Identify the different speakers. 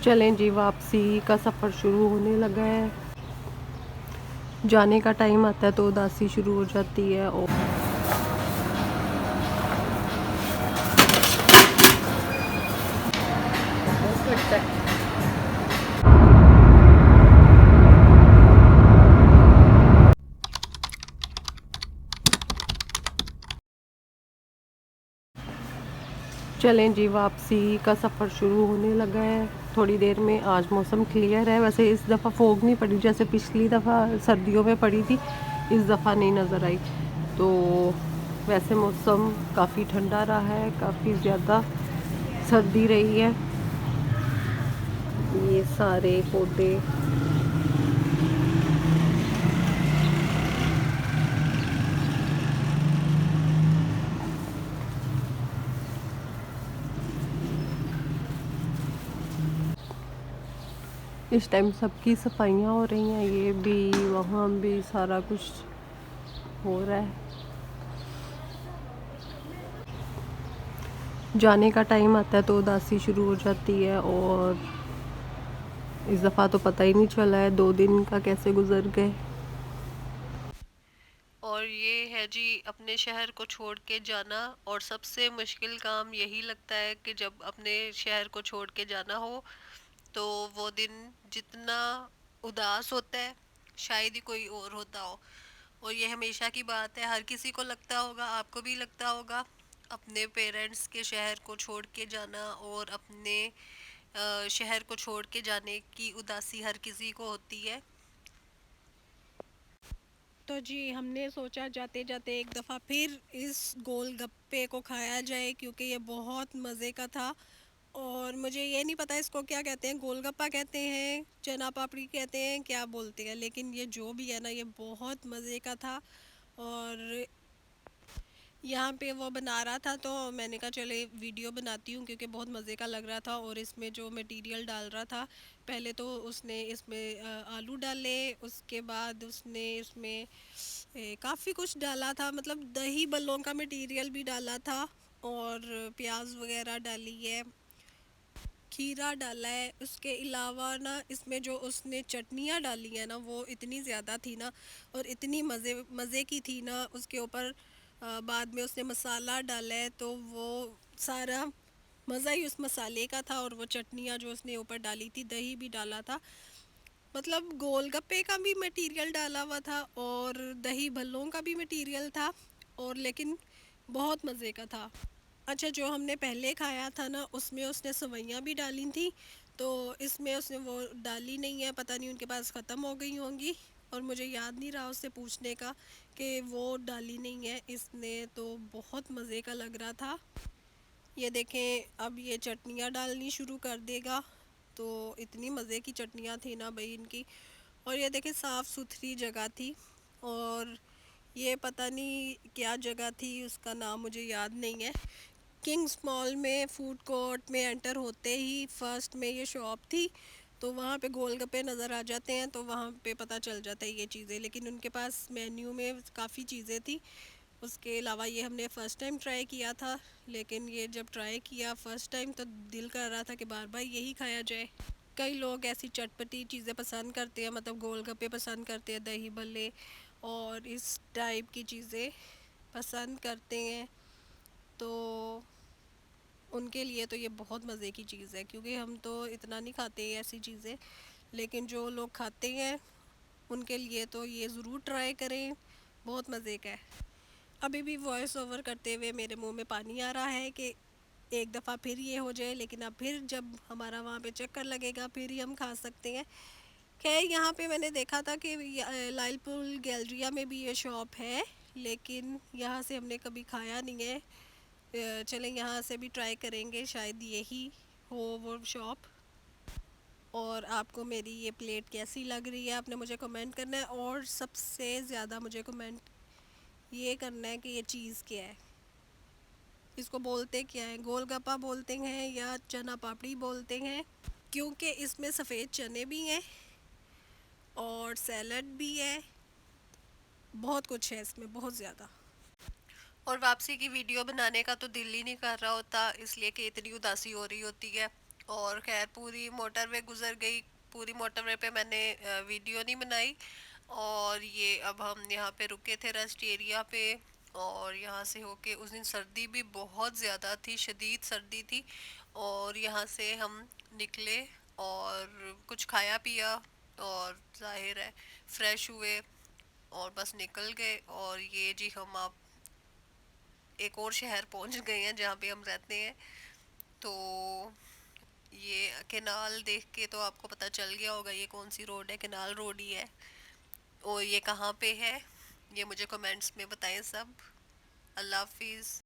Speaker 1: चलें जी, वापसी का सफ़र शुरू होने लगा है। जाने का टाइम आता है तो उदासी शुरू हो जाती है। और चलें जी, वापसी का सफ़र शुरू होने लगा है थोड़ी देर में। आज मौसम क्लियर है। वैसे इस दफ़ा फोग नहीं पड़ी जैसे पिछली दफ़ा सर्दियों में पड़ी थी, इस दफ़ा नहीं नज़र आई। तो वैसे मौसम काफ़ी ठंडा रहा है, काफ़ी ज़्यादा सर्दी रही है। ये सारे पौधे इस टाइम सबकी सफाइयाँ हो रही हैं, ये भी वहाँ भी सारा कुछ हो रहा है। जाने का टाइम आता है तो उदासी शुरू हो जाती है। और इस दफ़ा तो पता ही नहीं चला है 2 दिन का कैसे गुजर गए। और ये है जी अपने शहर को छोड़ के जाना। और सबसे मुश्किल काम यही लगता है कि जब अपने शहर को छोड़ के जाना हो तो वो दिन जितना उदास होता है शायद ही कोई और होता हो। और ये हमेशा की बात है, हर किसी को लगता होगा, आपको भी लगता होगा। अपने पेरेंट्स के शहर को छोड़ के जाना और अपने शहर को छोड़ के जाने की उदासी हर किसी को होती है। तो जी हमने सोचा जाते जाते एक दफ़ा फिर इस गोलगप्पे को खाया जाए, क्योंकि ये बहुत मज़े का था। और मुझे ये नहीं पता इसको क्या कहते हैं, गोलगप्पा कहते हैं, चना पापड़ी कहते हैं, क्या बोलते हैं, लेकिन ये जो भी है ना ये बहुत मज़े का था। और यहाँ पे वो बना रहा था तो मैंने कहा चले वीडियो बनाती हूँ, क्योंकि बहुत मज़े का लग रहा था। और इसमें जो मटेरियल डाल रहा था, पहले तो उसने इसमें आलू डाले, उसके बाद उसने इसमें काफ़ी कुछ डाला था, मतलब दही बल्लों का मटेरियल भी डाला था। और प्याज वगैरह डाली है, खीरा डाला है। उसके अलावा ना इसमें जो उसने चटनियाँ डाली है ना वो इतनी ज़्यादा थी ना, और इतनी मज़े मज़े की थी ना। उसके ऊपर बाद में उसने मसाला डाला है तो वो सारा मज़ा ही उस मसाले का था। और वो चटनियाँ जो उसने ऊपर डाली थी, दही भी डाला था, मतलब गोलगप्पे का भी मटेरियल डाला हुआ था और दही भल्लों का भी मटेरियल था। और लेकिन बहुत मज़े का था। अच्छा, जो हमने पहले खाया था ना उसमें उसने सवैयाँ भी डाली थी, तो इसमें उसने वो डाली नहीं है, पता नहीं उनके पास ख़त्म हो गई होंगी। और मुझे याद नहीं रहा उससे पूछने का कि वो डाली नहीं है इसने। तो बहुत मज़े का लग रहा था। ये देखें अब ये चटनियाँ डालनी शुरू कर देगा। तो इतनी मज़े की चटनियाँ थी ना भाई इनकी। और ये देखें साफ़ सुथरी जगह थी। और ये पता नहीं क्या जगह थी, उसका नाम मुझे याद नहीं है। किंग्स मॉल में फूड कोर्ट में एंटर होते ही फर्स्ट में ये शॉप थी, तो वहाँ पे गोलगप्पे नज़र आ जाते हैं, तो वहाँ पे पता चल जाता है ये चीज़ें। लेकिन उनके पास मेन्यू में काफ़ी चीज़ें थी। उसके अलावा ये हमने फ़र्स्ट टाइम ट्राई किया था, लेकिन ये जब ट्राई किया फ़र्स्ट टाइम तो दिल कर रहा था कि बार बार यही खाया जाए। कई लोग ऐसी चटपटी चीज़ें पसंद करते हैं, मतलब गोलगप्पे पसंद करते हैं, दही भल्ले और इस टाइप की चीज़ें पसंद करते हैं। तो उनके लिए तो ये बहुत मज़े की चीज़ है, क्योंकि हम तो इतना नहीं खाते ऐसी चीज़ें। लेकिन जो लोग खाते हैं उनके लिए तो ये ज़रूर ट्राई करें, बहुत मज़े का है। अभी भी वॉइस ओवर करते हुए मेरे मुंह में पानी आ रहा है कि एक दफ़ा फिर ये हो जाए, लेकिन अब फिर जब हमारा वहाँ पे चक्कर लगेगा फिर ही हम खा सकते हैं। खैर यहाँ पे मैंने देखा था कि लाइलपुर गैलरिया में भी ये शॉप है, लेकिन यहाँ से हमने कभी खाया नहीं है। चलें यहाँ से भी ट्राई करेंगे, शायद यही हो वो शॉप। और आपको मेरी ये प्लेट कैसी लग रही है आपने मुझे कमेंट करना है। और सबसे ज़्यादा मुझे कमेंट ये करना है कि ये चीज़ क्या है, इसको बोलते क्या है, गोलगप्पा बोलते हैं या चना पापड़ी बोलते हैं। क्योंकि इसमें सफ़ेद चने भी हैं और सैलड भी है, बहुत कुछ है इसमें, बहुत ज़्यादा। और वापसी की वीडियो बनाने का तो दिल ही नहीं कर रहा होता, इसलिए कि इतनी उदासी हो रही होती है। और खैर पूरी मोटरवे गुजर गई। पूरी मोटरवे पे मैंने वीडियो नहीं बनाई। और ये अब हम यहाँ पे रुके थे रेस्ट एरिया पे। और यहाँ से होके उस दिन सर्दी भी बहुत ज़्यादा थी, शदीद सर्दी थी। और यहाँ से हम निकले और कुछ खाया पिया और जाहिर है फ्रेश हुए और बस निकल गए। और ये जी हम आप एक और शहर पहुंच गए हैं जहाँ पे हम रहते हैं। तो ये केनाल देख के तो आपको पता चल गया होगा ये कौन सी रोड है, केनाल रोड ही है। और ये कहाँ पे है ये मुझे कमेंट्स में बताएं सब। अल्लाह हाफिज़।